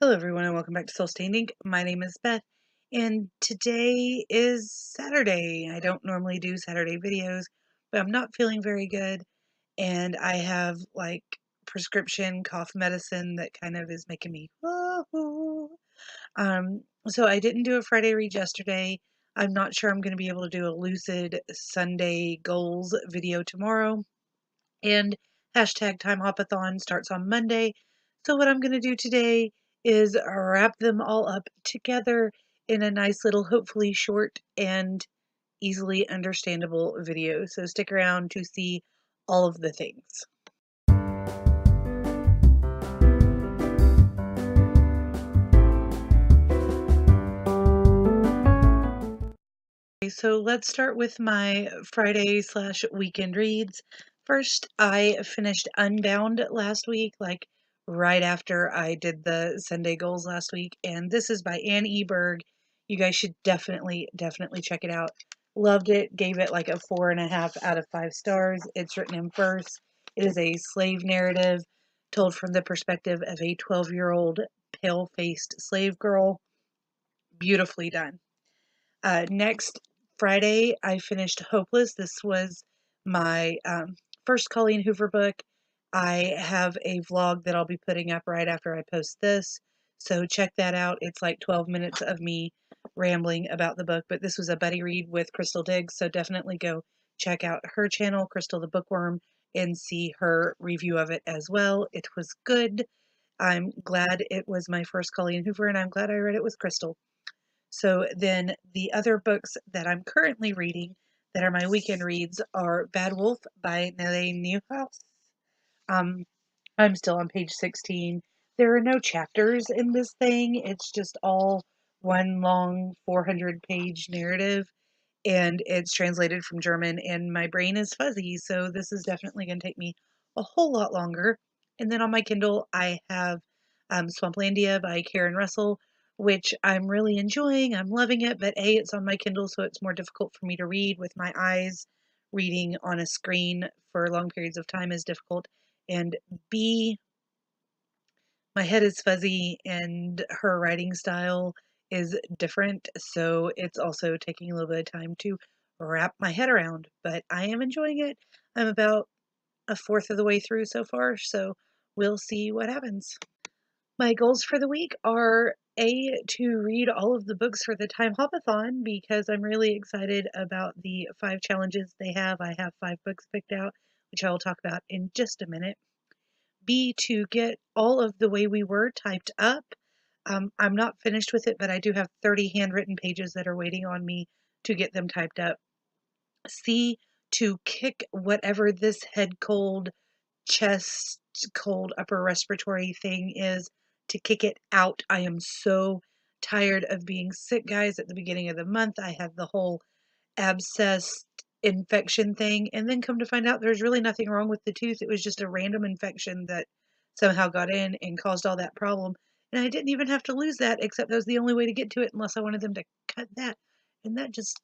Hello everyone and welcome back to Soul Standing. My name is Beth and today is Saturday. I don't normally do Saturday videos, but I'm not feeling very good and I have like prescription cough medicine that kind of is making me whoa. So I didn't do a Friday read yesterday. I'm not sure I'm going to be able to do a lucid Sunday goals video tomorrow. And hashtag TimeHopAthon starts on Monday. So what I'm going to do today is wrap them all up together in a nice little, hopefully short and easily understandable video. So stick around to see all of the things. Okay, so let's start with my Friday/weekend reads. First, I finished Unbound last week, like right after I did the Sunday goals last week, and this is by Anne E. Berg. You guys should definitely check it out. Loved it, gave it like a 4.5 out of 5 stars. It's written in verse. It is a slave narrative told from the perspective of a 12-year-old pale-faced slave girl. Beautifully done. Next Friday, I finished Hopeless. This was my first Colleen Hoover book. I have a vlog that I'll be putting up right after I post this, so check that out. It's like 12 minutes of me rambling about the book, but this was a buddy read with Crystal Diggs, so definitely go check out her channel, Crystal the Bookworm, and see her review of it as well. It was good. I'm glad it was my first Colleen Hoover, and I'm glad I read it with Crystal. So then the other books that I'm currently reading that are my weekend reads are Bad Wolf by Nellie Newhouse. I'm still on page 16. There are no chapters in this thing. It's just all one long 400-page narrative, and it's translated from German, and my brain is fuzzy, so this is definitely going to take me a whole lot longer. And then on my Kindle, I have Swamplandia by Karen Russell, which I'm really enjoying. I'm loving it, but A, it's on my Kindle, so it's more difficult for me to read with my eyes. Reading on a screen for long periods of time is difficult. And B, my head is fuzzy and her writing style is different, so it's also taking a little bit of time to wrap my head around, but I am enjoying it. I'm about a fourth of the way through so far, so we'll see what happens. My goals for the week are to read all of the books for the TimeHopAthon because I'm really excited about the 5 challenges they have. I have 5 books picked out, which I will talk about in just a minute. B, to get All of the Way We Were typed up. I'm not finished with it, but I do have 30 handwritten pages that are waiting on me to get them typed up. C, to kick whatever this head cold, chest cold, upper respiratory thing is, to kick it out. I am so tired of being sick, guys. At the beginning of the month, I had the whole abscess infection thing, and then come to find out there's really nothing wrong with the tooth. It was just a random infection that somehow got in and caused all that problem. And I didn't even have to lose that, except that was the only way to get to it unless I wanted them to cut that. And that just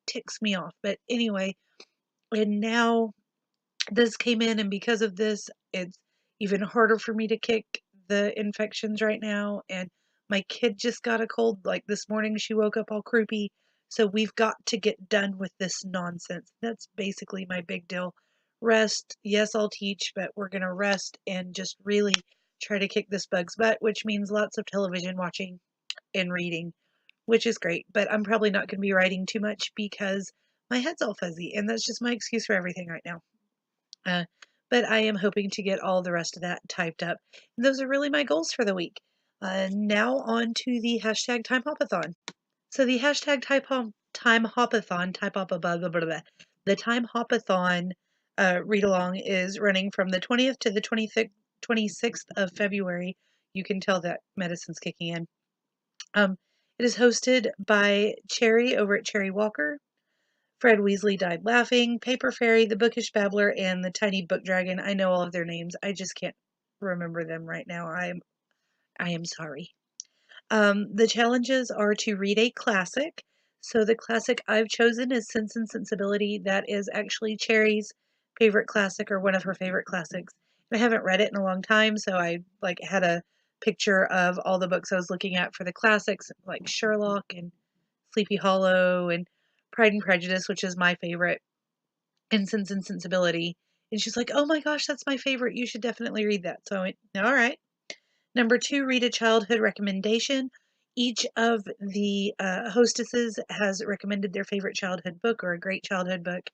ticks me off. But anyway, and now this came in, and because of this, it's even harder for me to kick the infections right now. And my kid just got a cold. Like this morning, she woke up all croupy. So we've got to get done with this nonsense. That's basically my big deal. Rest. Yes, I'll teach, but we're going to rest and just really try to kick this bug's butt, which means lots of television watching and reading, which is great. But I'm probably not going to be writing too much because my head's all fuzzy, and that's just my excuse for everything right now. Uh, but I am hoping to get all the rest of that typed up. And those are really my goals for the week. Now on to the hashtag TimeHopAthon. So the hashtag TimeHopAthon, the TimeHopAthon read along is running from the 20th to the 26th of February. You can tell that medicine's kicking in. It is hosted by Cherry over at Cherry Walker. Fred Weasley Died Laughing, Paper Fairy, The Bookish Babbler, and The Tiny Book Dragon. I know all of their names. I just can't remember them right now. I am sorry. The challenges are to read a classic. So the classic I've chosen is Sense and Sensibility. That is actually Cherry's favorite classic, or one of her favorite classics. I haven't read it in a long time, so I had a picture of all the books I was looking at for the classics, like Sherlock and Sleepy Hollow and Pride and Prejudice, which is my favorite, and Sense and Sensibility. And she's like, "Oh my gosh, that's my favorite. You should definitely read that." So I went, "All right." Number two, read a childhood recommendation. Each of the hostesses has recommended their favorite childhood book or a great childhood book.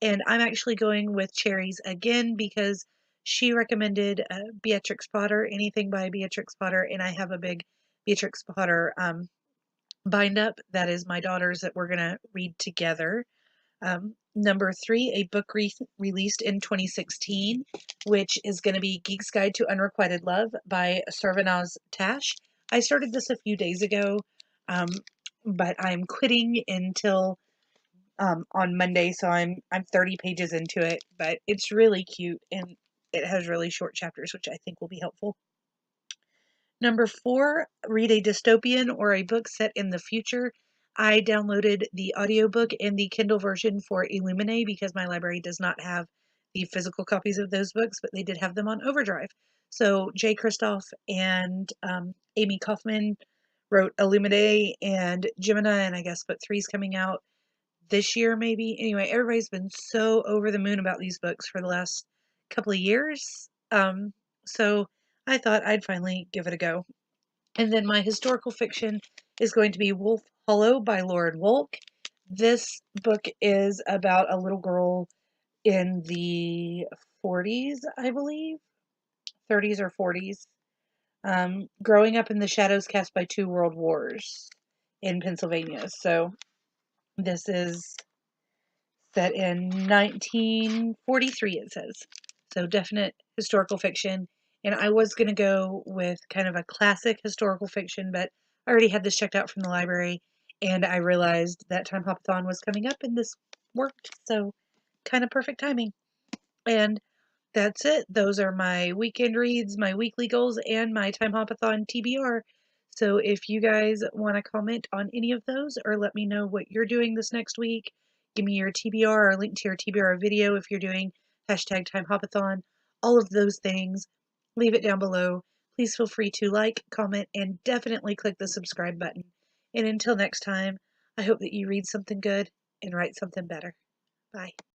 And I'm actually going with Cherry's again because she recommended Beatrix Potter, anything by Beatrix Potter. And I have a big Beatrix Potter bind up that is my daughter's that we're going to read together. Number three, a book released in 2016, which is going to be Geek's Guide to Unrequited Love by Sarvanaz Tash. I started this a few days ago, um, but I'm quitting until on Monday, so I'm 30 pages into it. But it's really cute and it has really short chapters, which I think will be helpful. Number four, read a dystopian or a book set in the future. I downloaded the audiobook and the Kindle version for Illuminae because my library does not have the physical copies of those books, but they did have them on Overdrive. So Jay Kristoff and Amy Kaufman wrote Illuminae and Gemini, and I guess book three's coming out this year, maybe. Anyway, everybody's been so over the moon about these books for the last couple of years. So I thought I'd finally give it a go. And then my historical fiction is going to be Wolf Hollow by Lauren Wolk. This book is about a little girl in the 40s, I believe, 30s or 40s, growing up in the shadows cast by two world wars in Pennsylvania. So this is set in 1943, it says. So definite historical fiction. And I was going to go with kind of a classic historical fiction, but I already had this checked out from the library, and I realized that TimeHopAthon was coming up, and this worked. So kind of perfect timing. And that's it. Those are my weekend reads, my weekly goals, and my TimeHopAthon TBR. So if you guys want to comment on any of those or let me know what you're doing this next week, give me your TBR or link to your TBR video if you're doing hashtag TimeHopAthon, all of those things, leave it down below. Please feel free to like, comment, and definitely click the subscribe button. And until next time, I hope that you read something good and write something better. Bye.